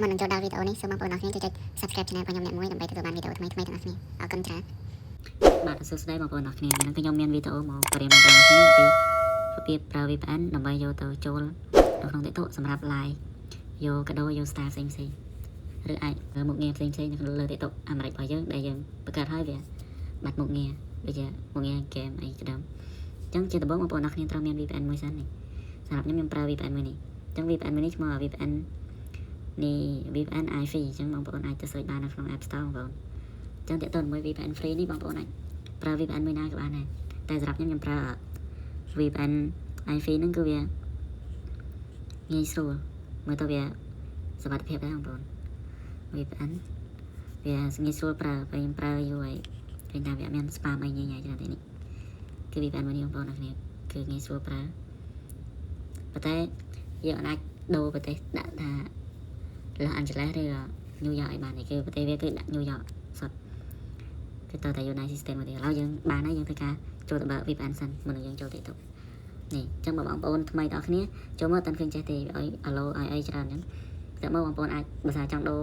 មុននឹងចូលដល់វីដេអូនេះសូមបងប្អូនអរគ្នាជួយចុច Subscribe Channel របស់ខ្ញុំអ្នកមួយដើម្បីទទួលបានវីដេអូថ្មីៗទាំងអស់គ្នាអរគុណច្រើនបាទសួស្តីបងប្អូនអរគ្នាខ្ញុំខ្ញុំមានវីដេអូមកបរិយាបន្ថែមគ្នាពីរបៀបប្រើ VPN ដើម្បីយកទៅចូលនៅក្នុង TikTok សម្រាប់ live យកកាដូយក star ផ្សេងៗឬអាចមុខងារផ្សេងៗនៅក្នុងលើ TikTok អាមេរិករបស់យើងដែលយើងបង្កើតឲ្យវាបាត់មុខងារដូចជាមុខងារ game អីជាដើមអញ្ចឹងជាដំបូងបងប្អូនអរគ្នាត្រូវមាន VPN មួយសិននេះសម្រាប់ខ្ញុំប្រើ VPN មួយនេះអញ្ចឹង VPN មួយនេះឈ្មោះ VPN នេះ VPN iFree អញ្ចឹងបងប្អូនអាចទៅ search បាននៅក្នុង App Store បងប្អូនអញ្ចឹងតើតើមួយ VPN free នេះបងប្អូនអាចប្រើ VPN មួយណាក៏បានដែរតែសម្រាប់ខ្ញុំប្រើ VPN iFree ហ្នឹងគឺវាងាយស្រួលមើលទៅវាសុវត្ថិភាពដែរបងប្អូន VPN វាងាយស្រួលប្រើពេលខ្ញុំប្រើយូរហើយឃើញថាវាអត់មាន spam អីញ៉ៃៗច្រើនទេនេះគឺ VPN មួយនេះបងប្អូនអរគ្នាគឺងាយស្រួលប្រើប៉ុន្តែយើងអាចដូរប្រទេសដាក់ថាLos Angeles ឬ New York ឲ្យបានទេគឺប្រទេសវាគឺដាក់ New York សុទ្ធគឺតើតែ United States មកទេឥឡូវយើងបានហើយយើងធ្វើការចូលទៅបើក VPN សិនមុននឹងយើងចូល TikTok នេះអញ្ចឹងបងប្អូនថ្មីដល់គ្នាចូលមកតាន់ឃើញចេះទេឲ្យ allow ឲ្យអីច្រើនអញ្ចឹងតែមកបងប្អូនអាចបើថាចង់ដូរ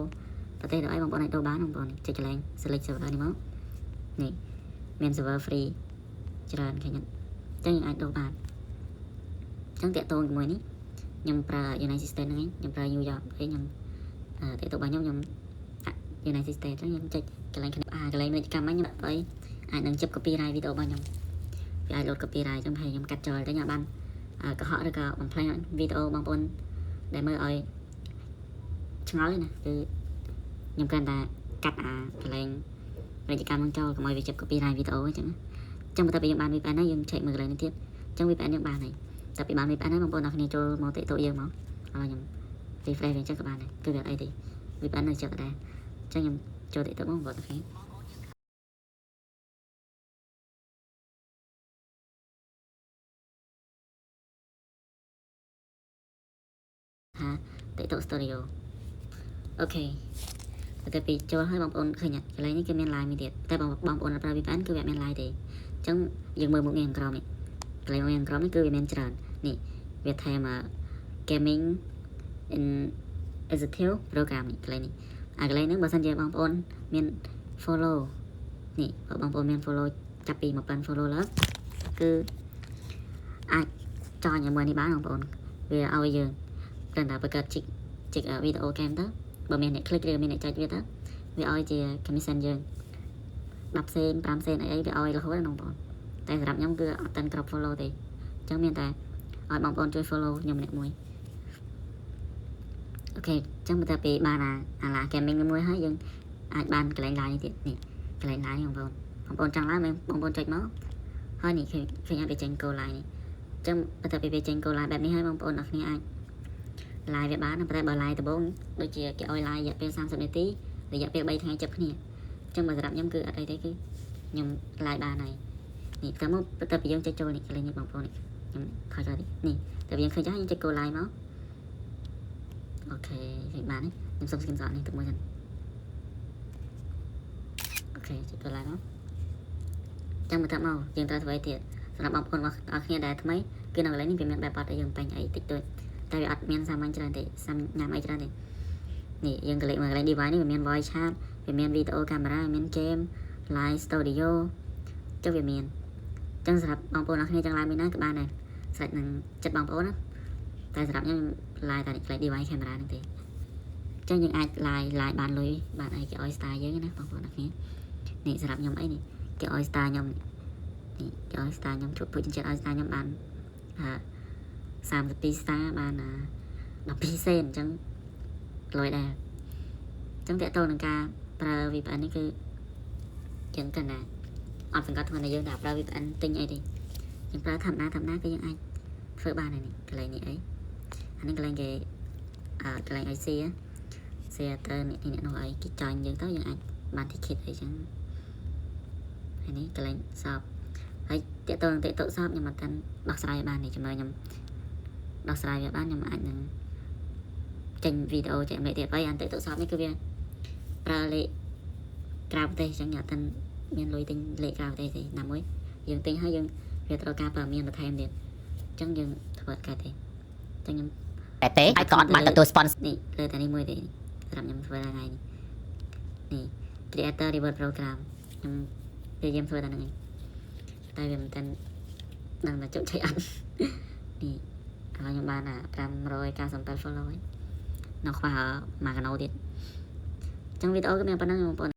ប្រទេសទៅអីបងប្អូនអាចដូរបានបងប្អូនចុចកន្លែង select server នេះមកនេះមាន server free ច្រើនឃើញអញ្ចឹងយើងអាចដូរបានអញ្ចឹងតាក់ទងជាមួយនេះខ្ញុំប្រើ United States ហ្នឹងឯងខ្ញុំប្រើ New York ហើយខ្ញុំTikTok របស់ខ្ញុំ United States ខ្ញុំចុចកន្លែងកន្លែងពាណិជ្ជកម្មខ្ញុំឲ្យអាចនឹងជិប copyright វីដេអូរបស់ខ្ញុំវាអាច load copyright ចឹងហើយខ្ញុំកាត់ចោលទៅខ្ញុំបានកុហកឬក៏បំផ្លាញវីដេអូបងប្អូនដែលមើលឲ្យឆ្ងល់ទេណាគឺខ្ញុំគ្រាន់តែកាត់កន្លែងពាណិជ្ជកម្មហ្នឹងចោលកុំឲ្យវាជិប copyright វីដេអូអញ្ចឹងបន្ទាប់ពីយើងបាន VPN ហើយយើង check មើលកន្លែងនេះទៀតអញ្ចឹង VPN យើងបានហើយតែពីបាន VPN ហើយបងប្អូនអរគ្នាចូលមក TikTok យើងមកហើយខ្ញុំ refresh វាអញ្ចឹងក៏បានដែរគឺវាអីទេ VPN នៅចិត្តដែរអញ្ចឹងខ្ញុំចូល TikTok មកបងប្អូនអរគ្នាហា TikTok Studio អូខេតែពីចូលហើយបងប្អូនឃើញកន្លែងនេះគឺមាន live មួយទៀតតែបងប្អូនប្រើ VPN គឺវាអត់មាន live ទេអញ្ចឹងយើងមើលមុខងារខាងក្រោមនេះកន្លែងមុខងារខាងក្រោមនេះគឺវាមានច្រើននេះវាថែមgaming in executive program នេះកន្លែងនេះកន្លែងហ្នឹងបើសិនជាបងប្អូនមាន follow នេះបើបងប្អូនមាន follow ចាប់ពី 1000 follow ឡើងគឺអាចចอยជាមួយនេះបានបងប្អូនវាឲ្យយើងគ្រាន់តែបង្កើតជីកវីដេអូហ្គេមទៅបើមានអ្នក click ឬមានអ្នកចុចវាទៅវាឲ្យជា commission យើង10សេន5សេនអីវាឲ្យរហូតណាបងប្អូនតែសម្រាប់ខ្ញុំគឺអត់តាន់គ្រប់ follow ទេអញ្ចឹងមានតែឲ្យបងប្អូនជួយ follow ខ្ញុំម្នាក់មួយអូខេអញ្ចឹងបន្ទាប់ពីបានអាឡា gaming មួយហើយយើងអាចបានកន្លែង live នេះទៀតនេះកន្លែង live បងប្អូនចង់ live បងប្អូនចុចមកហើយនេះឃើញឲ្យវាចេញ go live នេះអញ្ចឹងបន្ទាប់ពីវាចេញ go live បែបនេះហើយបងប្អូនអរគ្នាអាច live វាបានតែបើ live ដំបូងដូចជាគេឲ្យ live រយៈពេល30នាទីរយៈពេល3ថ្ងៃជិបគ្នាអញ្ចឹងបើសម្រាប់ខ្ញុំគឺអត់អីទេគឺខ្ញុំ live បានហើយនេះតែមកបន្ទាប់ពីយើងចុចចូលនេះកន្លែងនេះបងប្អូនខ្ញុំខុសចូលនេះតែយើងឃើញចាស់យើងចុច go live មកអូខេឃើញបានខ្ញុំសុំ screenshot នេះទុកមួយសិនអូខេចុច go live មកចាំបន្ទាប់មកយើងត្រូវធ្វើអីទៀតសម្រាប់បងប្អូនអរគ្នាដែលថ្មីគឺនៅកន្លែងនេះវាមានបែបបត់ឲ្យយើងបាញ់អីតិចតួចតែវាអត់មានសាមញ្ញច្រើនទេញ៉ាំអីច្រើនទេនេះយើងកលេចមកកន្លែង device នេះវាមាន voice chat វាមាន video camera មាន game live studio ចុះវាមានអញ្ចឹងសម្រាប់បងប្អូនអរគ្នាចង់ live មួយណាក៏បានដែរស្រេចនឹងចិត្តបងប្អូនណាតែសម្រាប់ខ្ញុំ live តែកន្លែង device camera ហ្នឹងទេអញ្ចឹងយើងអាច live បានលុយបានអីគេឲ្យ star យើងណាបងប្អូនអរគ្នានេះសម្រាប់ខ្ញុំអីនេះគេឲ្យ star ខ្ញុំនេះគេឲ្យ star ខ្ញុំជួបពុជចិត្តឲ្យ star ខ្ញុំបាន32 star បាន12សេនអញ្ចឹងលុយដែរអញ្ចឹងតើតើនឹងការប្រើ VPN នេះគឺយើងគិតណាអត់សង្កត់ថាយើងតែប្រើ VPN ទិញអីទេយើងប្រើធម្មតាគឺយើងអាចធ្វើបានហើយនេះកន្លែងនេះអីអានេះកន្លែងគេកន្លែង IC ទៅអ្នកនោះឲ្យគេចាញ់យើងទៅយើងអាចបាន ticket អីចឹងហើយនេះកន្លែងសອບហើយតើតើនឹងTikTokសອບខ្ញុំអត់ទាន់ដោះស្រាយបាននេះចំណុចខ្ញុំដោះស្រាយវាបានខ្ញុំអាចនឹងចេញវីដេអូចែកម្លែកទៀតហើយអានTikTokសອບនេះគឺវាប្រើលេខក្រៅប្រទេសអញ្ចឹងអត់ទាន់មានលុយទិញលេខក្រៅប្រទេសទេណាមួយយើងទិញហើយយើងវាត្រូវការព័ត៌មានបន្ថែមទៀតអញ្ចឹងយើងធ្វើកើតទេអញ្ចឹងខ្ញុំតែទេហើយក៏អត់បានទទួល sponsor នេះលើតែនេះមួយទេ សម្រាប់ខ្ញុំធ្វើថ្ងៃនេះនេះ Creator Reward Program ខ្ញុំព្យាយាមធ្វើតែហ្នឹងឯងតែវាមិនទាន់ដឹងថាជោគជ័យអត់នេះហើយខ្ញុំបាន597 follow ហើយនៅខ្វះមួយកណូទៀតអញ្ចឹងវីដេអូគឺមានប៉ុណ្ណឹងបងប្អូន